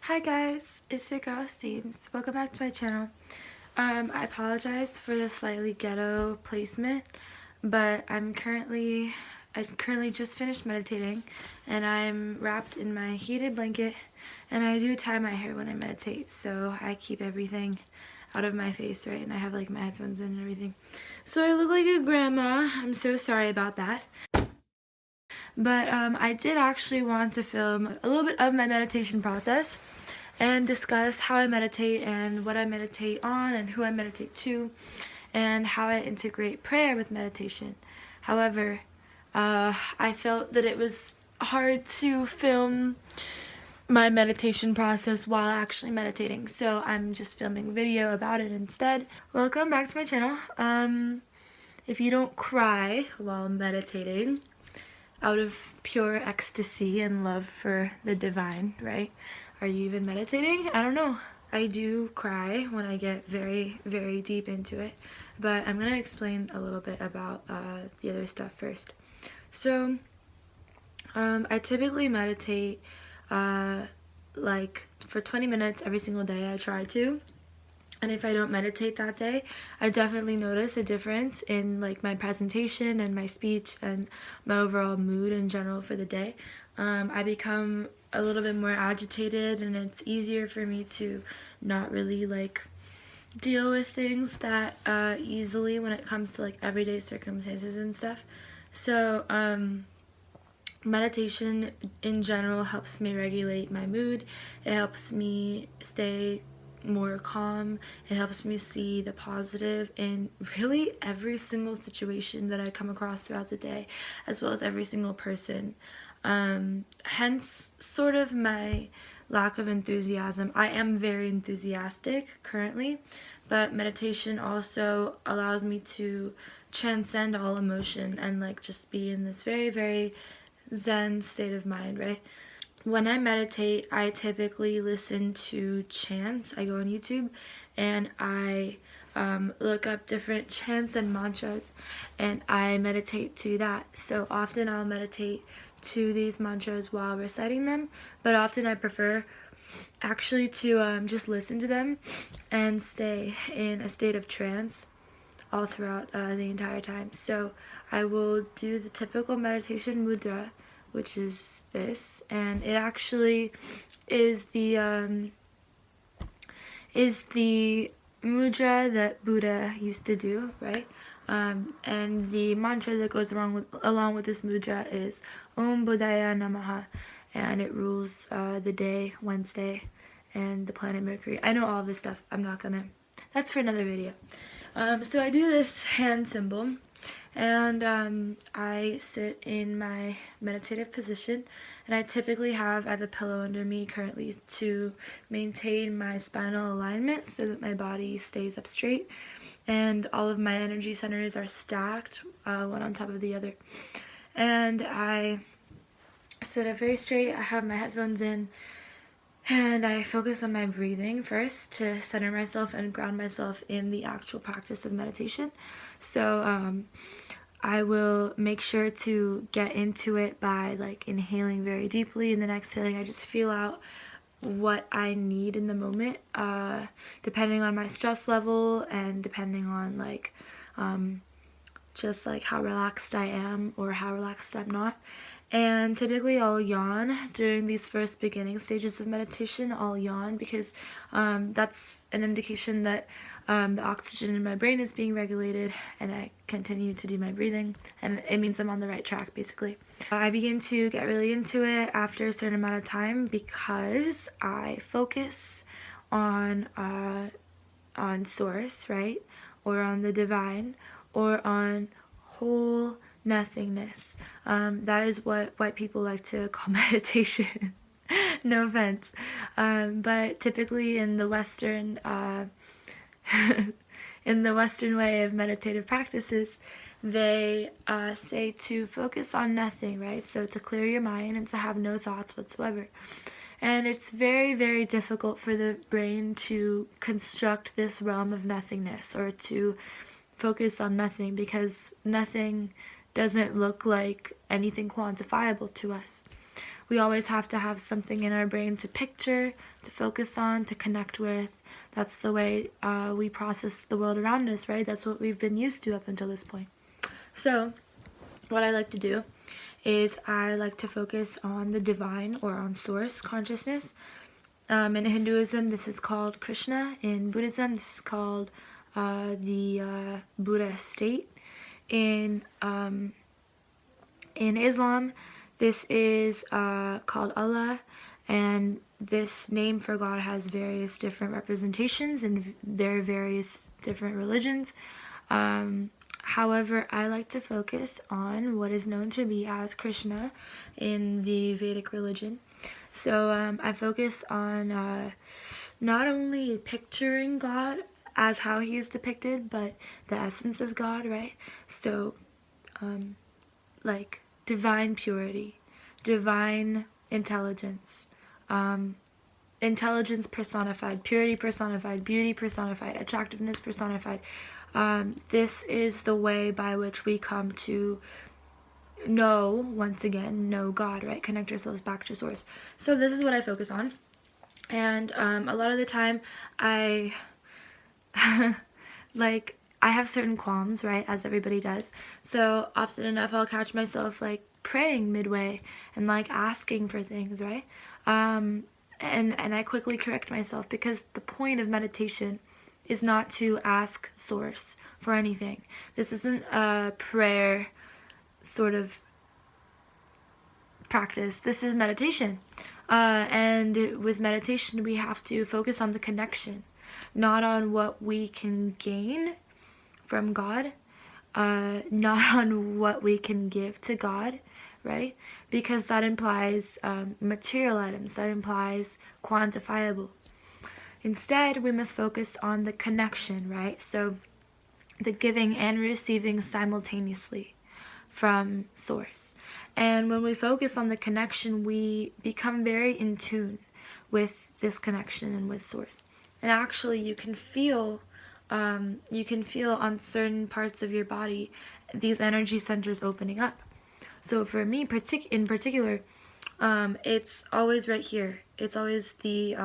Hi guys, it's your girl Seems. Welcome back to my channel. I apologize for the slightly ghetto placement, but I currently just finished meditating, and I'm wrapped in my heated blanket, and I do tie my hair when I meditate, so I keep everything out of my face, right? And I have like my headphones in and everything. So I look like a grandma. I'm so sorry about that. But I did actually want to film a little bit of my meditation process and discuss how I meditate and what I meditate on and who I meditate to and how I integrate prayer with meditation. However, I felt that it was hard to film my meditation process while actually meditating, so I'm just filming a video about it instead. Welcome back to my channel. If you don't cry while meditating out of pure ecstasy and love for the divine, right? Are you even meditating? I don't know. I do cry when I get very, very deep into it, but I'm gonna explain a little bit about the other stuff first. So, I typically meditate like for 20 minutes every single day. I try to. And if I don't meditate that day, I definitely notice a difference in like my presentation and my speech and my overall mood in general for the day. I become a little bit more agitated, and it's easier for me to not really like deal with things that easily when it comes to like everyday circumstances and stuff. So meditation in general helps me regulate my mood. It helps me stay more calm. It helps me see the positive in really every single situation that I come across throughout the day, as well as every single person. Hence sort of my lack of enthusiasm. I am very enthusiastic currently, but meditation also allows me to transcend all emotion and like just be in this very, very zen state of mind, right? When I meditate, I typically listen to chants. I go on YouTube and I look up different chants and mantras, and I meditate to that. So often I'll meditate to these mantras while reciting them, but often I prefer actually to just listen to them and stay in a state of trance all throughout the entire time. So I will do the typical meditation mudra, which is this, and it actually is the mudra that Buddha used to do, right? And the mantra that goes along with this mudra is Om Buddhaya Namaha, and it rules the day, Wednesday, and the planet Mercury. I know all this stuff. I'm not gonna. That's for another video. So I do this hand symbol, and I sit in my meditative position, and I typically I have a pillow under me currently to maintain my spinal alignment so that my body stays up straight, and all of my energy centers are stacked one on top of the other. And I sit up very straight. I have my headphones in, and I focus on my breathing first to center myself and ground myself in the actual practice of meditation. So I will make sure to get into it by like inhaling very deeply, and then exhaling I just feel out what I need in the moment, depending on my stress level and depending on like just like how relaxed I am or how relaxed I'm not. And typically I'll yawn during these first beginning stages of meditation. I'll yawn because that's an indication that the oxygen in my brain is being regulated, and I continue to do my breathing, and it means I'm on the right track basically. I begin to get really into it after a certain amount of time because I focus on source, right? Or on the divine, or on whole nothingness. That is what white people like to call meditation. No offense. But typically in the Western in the Western way of meditative practices, they say to focus on nothing, right? So to clear your mind and to have no thoughts whatsoever. And it's very, very difficult for the brain to construct this realm of nothingness or to focus on nothing, because nothing doesn't look like anything quantifiable to us. we always have to have something in our brain to picture, to focus on, to connect with. That's the way we process the world around us, right? That's what we've been used to up until this point. So what I like to do is I like to focus on the divine, or on source consciousness. In Hinduism, this is called Krishna. In Buddhism, this is called the Buddha state. In Islam, this is called Allah, and this name for God has various different representations in their various different religions. However, I like to focus on what is known to be as Krishna in the Vedic religion. So I focus on not only picturing God as how he is depicted, but the essence of God, right? So like divine purity, divine intelligence, intelligence personified, purity personified, beauty personified, attractiveness personified. This is the way by which we come to once again, know God, right? Connect ourselves back to source. So this is what I focus on. And a lot of the time I like, I have certain qualms, right, as everybody does. So often enough I'll catch myself like praying midway and like asking for things, right? And I quickly correct myself, because the point of meditation is not to ask source for anything. This isn't a prayer sort of practice. This is meditation. And with meditation, we have to focus on the connection, not on what we can gain from God, not on what we can give to God, right? Because that implies material items, that implies quantifiable. Instead, we must focus on the connection, right? So the giving and receiving simultaneously from source. And when we focus on the connection, we become very in tune with this connection and with source. And actually you can feel on certain parts of your body these energy centers opening up. So for me in particular, it's always right here. It's always the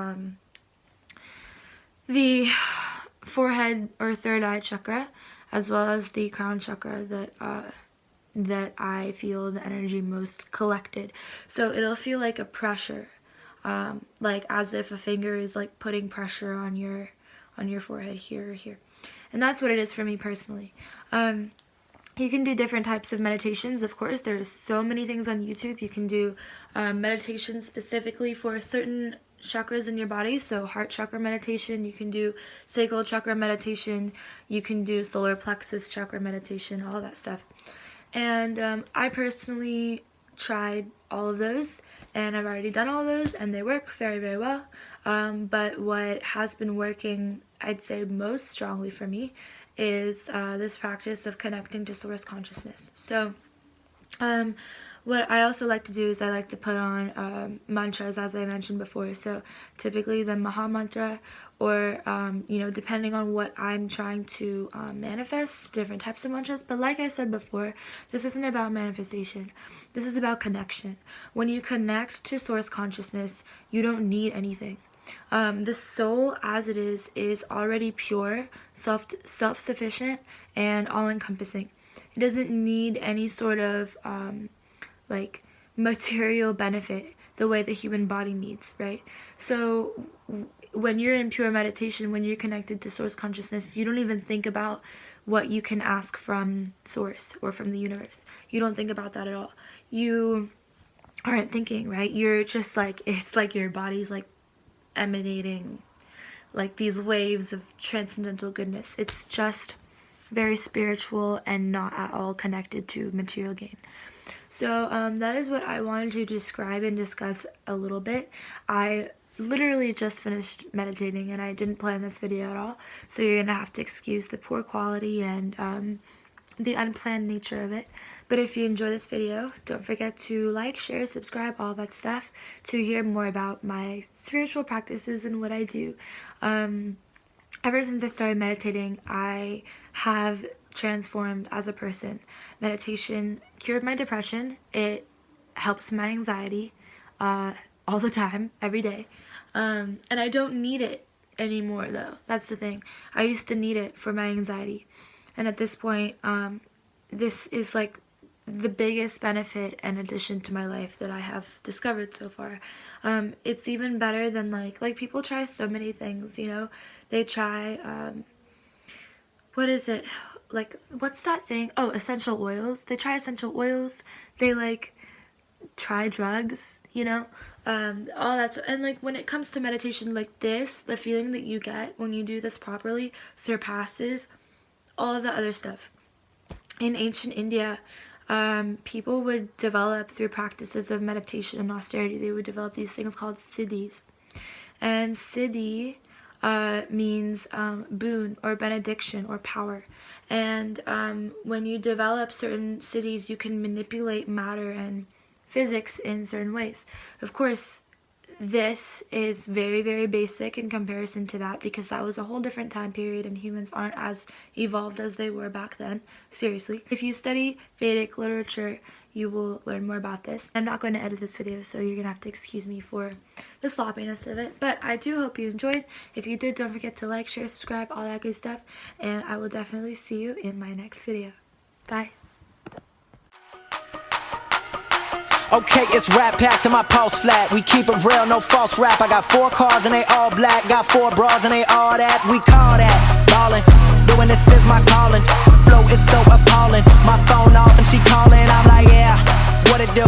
forehead or third eye chakra, as well as the crown chakra, that I feel the energy most collected. So it'll feel like a pressure, like as if a finger is like putting pressure on your forehead here or here. And that's what it is for me personally. You can do different types of meditations, of course. There's so many things on YouTube. You can do meditations specifically for certain chakras in your body. So heart chakra meditation, you can do sacral chakra meditation, you can do solar plexus chakra meditation, all of that stuff. And I personally tried all of those, and I've already done all of those, and they work very, very well. But what has been working, I'd say, most strongly for me is this practice of connecting to source consciousness. So what I also like to do is I like to put on mantras, as I mentioned before. So typically the Maha Mantra, or depending on what I'm trying to manifest, different types of mantras. But like I said before, this isn't about manifestation. This is about connection. When you connect to source consciousness, you don't need anything. The soul as it is already pure, self-sufficient, and all-encompassing. It doesn't need any sort of like material benefit the way the human body needs, right? So when you're in pure meditation, when you're connected to source consciousness, you don't even think about what you can ask from source or from the universe. You don't think about that at all. You aren't thinking, right? You're just like, it's like your body's like emanating like these waves of transcendental goodness. It's just very spiritual and not at all connected to material gain. So that is what I wanted to describe and discuss a little bit. I literally just finished meditating and I didn't plan this video at all, so you're gonna have to excuse the poor quality and the unplanned nature of it. But if you enjoy this video, don't forget to like, share, subscribe, all that stuff, to hear more about my spiritual practices and what I do. Ever since I started meditating, I have transformed as a person. Meditation cured my depression. It helps my anxiety. all the time, every day. And I don't need it anymore, though. That's the thing. I used to need it for my anxiety. And at this point, this is like the biggest benefit and addition to my life that I have discovered so far. It's even better than like people try so many things, you know. They try, what is it? Like, what's that thing? Oh, essential oils. They try essential oils. They like try drugs, you know, all that. And like when it comes to meditation like this, the feeling that you get when you do this properly surpasses all of the other stuff. In ancient India, people would develop, through practices of meditation and austerity, they would develop these things called siddhis. And siddhi means boon or benediction or power. And when you develop certain siddhis, you can manipulate matter and physics in certain ways. Of course, this is very, very basic in comparison to that, because that was a whole different time period and humans aren't as evolved as they were back then. Seriously. If you study Vedic literature, you will learn more about this. I'm not going to edit this video, so you're going to have to excuse me for the sloppiness of it. But I do hope you enjoyed. If you did, don't forget to like, share, subscribe, all that good stuff. And I will definitely see you in my next video. Bye. Okay, it's rap packed to my pulse flat. We keep it real, no false rap. I got 4 cars and they all black. Got 4 bras and they all that. We call that ballin'. Doing this is my calling. Flow is so appalling. My phone off and she calling. I'm like, yeah, what it do?